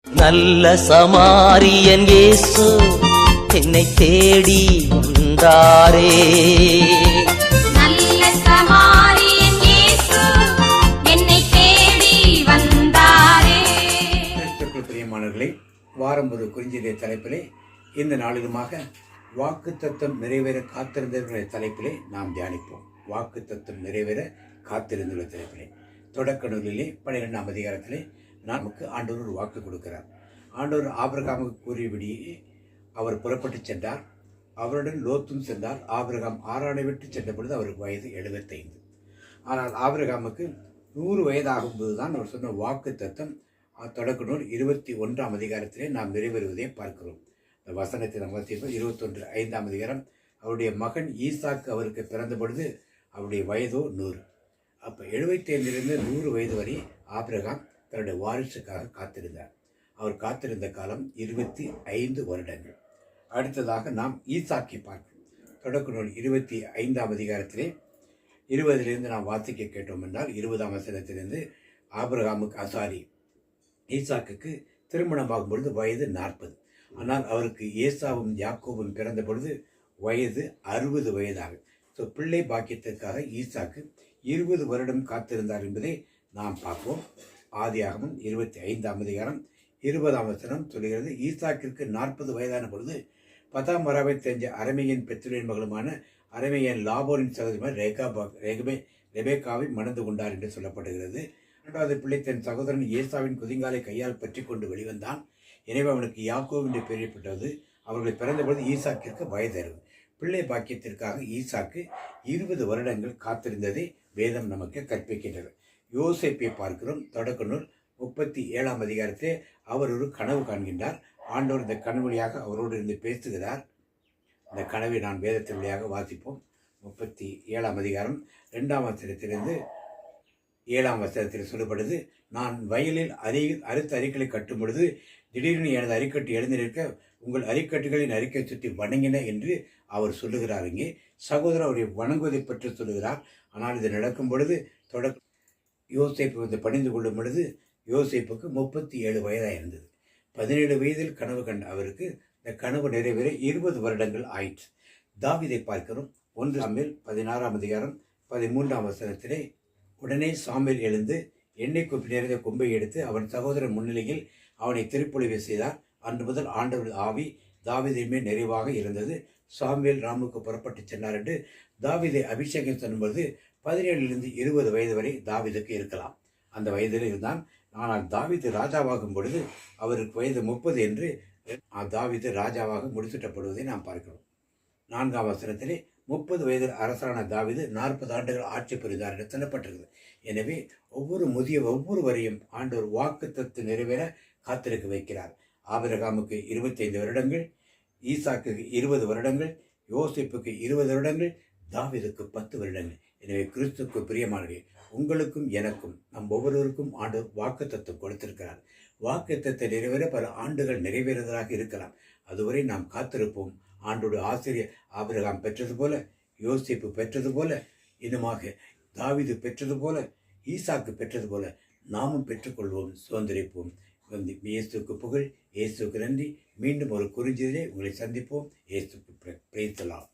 நல்ல சமாரியன் இயேசு என்னை தேடி வந்தாரே. நல்ல சமாரியன் இயேசு என்னை தேடி வந்தாரே. கிறிஸ்துவுக்குள் பிரியமானவர்களே, வாரம் ஒரு குறிஞ்சிய தலைப்பிலே இந்த நாளிலுமாக வாக்குத்தத்தம் நிறைவேற காத்திருந்தவர்களுடைய தலைப்பிலே நாம் தியானிப்போம். வாக்குத்தத்தம் நிறைவேற காத்திருந்துள்ள தலைப்பிலே தொடக்க நூலிலே 12ஆம் அதிகாரத்திலே நமக்கு ஆண்டவர் ஒரு வாக்கு கொடுக்கிறார். ஆண்டவர் ஆபிரகாமுக்கு கூறியபடியே அவர் புறப்பட்டு சென்றார். அவருடன் லோத்தும் சென்றார். ஆபிரகாம் ஆரானை விட்டு சென்ற பொழுது அவருக்கு வயது 75. ஆனால் ஆபிரகாமுக்கு 100 வயதாகும்போது தான் அவர் சொன்ன வாக்கு தத்தம் தொடக்க நூல் 21ஆம் அதிகாரத்திலே நாம் நிறைவேறுவதை பார்க்கிறோம். இந்த வசனத்தை நாம் வாசிப்போம். 21:5ஆம் அதிகாரம். அவருடைய மகன் ஈசாக்கு அவருக்கு பிறந்த பொழுது அவருடைய வயதோ 100. அப்போ 75லிருந்து 100 வயது வரை ஆபிரகாம் தன்னுடைய வாரிசுக்காக காத்திருந்தார். அவர் காத்திருந்த காலம் 25 வருடங்கள். அடுத்ததாக நாம் ஈசாக்கை பார்க்கிறோம். தொடக்க நூல் 25ஆம் அதிகாரத்திலே 20லிருந்து நாம் வாசிக்க கேட்டோம் என்றால் 20ஆம் வசனத்திலிருந்து ஈசாக்குக்கு திருமணமாகும் பொழுது வயது 40. ஆனால் அவருக்கு ஏசாவும் யாக்கோபும் பிறந்த பொழுது வயது 60 வயதாகும். ஸோ பிள்ளை பாக்கியத்திற்காக ஈசாக்கு 20 வருடம் காத்திருந்தார் என்பதை நாம் பார்ப்போம். ஆதியாகமம் 25ஆம் அதிகாரம் 20ஆம் வசனம் சொல்கிறது, ஈசாக்கிற்கு 40 வயதான பொழுது 10ஆம் வராவை தெரிஞ்ச அரமையின் பெத்துலின் மகளுமான அரமையன் லாபோரின் சகோதரிமான ரெபேக்காவை மணந்து கொண்டார் என்று சொல்லப்படுகிறது. 2வது பிள்ளை தன் சகோதரன் ஏசாவின் குதிங்காலை கையால் பற்றி கொண்டு வெளிவந்தான். எனவே அவனுக்கு யாக்கோபு என்று பெயரிடப்பட்டது. அவர்கள் பிறந்தபொழுது ஈசாக்கிற்கு வயது 60. பிள்ளை பாக்கியத்திற்காக ஈசாக்கு 20 வருடங்கள் காத்திருந்ததை வேதம் நமக்கு கற்பிக்கின்றது. யோசேப்பை பார்க்கிறோம். தொடக்க நூல் 37ஆம் அதிகாரத்திலே அவர் ஒரு கனவு காண்கின்றார். ஆண்டவர் இந்த கனவு வழியாக அவரோடு இருந்து பேசுகிறார். இந்த கனவை நான் வேதத்தின் வழியாக வாசிப்போம். 37ஆம் அதிகாரம் 2ஆம் வசனத்திலிருந்து 7ஆம் வசனத்தில் சொல்லப்படுது, நான் வயலில் அறுத்த அரிக்களை கட்டும் பொழுது திடீர்னு எனது அரிக்கட்டு எழுந்து நிற்க உங்கள் அரிக்கட்டுகளின் அறிக்கை சுற்றி வணங்கின என்று அவர் சொல்லுகிறார். இங்கே சகோதரர் அவரை வணங்குவதை பற்றி சொல்லுகிறார். ஆனால் இது நடக்கும் பொழுது யோசேப்பு வந்து பணிந்து கொள்ளும் பொழுது யோசேப்புக்கு 37 வயதாக இருந்தது. 17 வயதில் கனவு கண்ட அவருக்கு இந்த கனவு நிறைவேற 20 வருடங்கள் ஆயிற்று. தாவீதை பார்க்கிறோம். 1 சாமுவேல் 16ஆம் அதிகாரம் 13ஆம் வசனத்திலே, உடனே சாமுவேல் எழுந்து எண்ணெய் கொப்பி நிறைந்த கொம்பை எடுத்து அவன் சகோதரன் முன்னிலையில் அவனை திருப்பொழிவு செய்தார். அன்று முதல் ஆண்டவர் ஆவி தாவீதின் மேல் நிறைவாக இருந்தது. சாமுவேல் ராமுக்கு புறப்பட்டு சென்றார் என்று தாவீதை அபிஷேகம் செய்யும்போது 17லிருந்து 20 வயது வரை தாவீதுக்கு இருக்கலாம். அந்த வயதில் இருந்தான். ஆனால் தாவீது ராஜாவாகும் பொழுது அவருக்கு வயது 30 என்று தாவீது ராஜாவாக முடிசூட்டப்படுவதை நாம் பார்க்கிறோம். 4ஆம் வசனத்திலே 30 வயதில் அரசரான தாவீது 40 ஆண்டுகள் ஆட்சி புரிந்தார் என்று சொல்லப்பட்டிருக்கிறது. எனவே ஒவ்வொருவரையும் ஆண்டவர் வாக்குத்தத்து நிறைவேற காத்திருக்க வைக்கிறார். ஆபிரகாமுக்கு 25 வருடங்கள், ஈசாக்குக்கு 20 வருடங்கள், யோசேப்புக்கு 20 வருடங்கள், தாவீதுக்கு 10 வருடங்கள். எனவே கிறிஸ்துவுக்கு பிரியமானவர்களே, உங்களுக்கும் எனக்கும் நம் ஒவ்வொருவருக்கும் ஆண்டவர் வாக்குத்தத்தம் கொடுத்திருக்கிறார். வாக்குத்தத்தை நிறைவேற பல ஆண்டுகள் நிறைவேறுவதாக இருக்கலாம். அதுவரை நாம் காத்திருப்போம். ஆண்டோடு ஆசிரியர் ஆபிரகாம் பெற்றது போல, யோசேப்பு பெற்றது போல, இன்னுமாக தாவீது பெற்றது போல, ஈசாக்கு பெற்றது போல நாமும் பெற்றுக்கொள்வோம், சுதந்திரிப்போம். இயேசுக்கு புகழ், இயேசுக்கு நன்றி. மீண்டும் ஒரு குறிஞ்சியிலே உங்களை சந்திப்போம். இயேசுக்கு பிரைஸ் தி லார்ட்.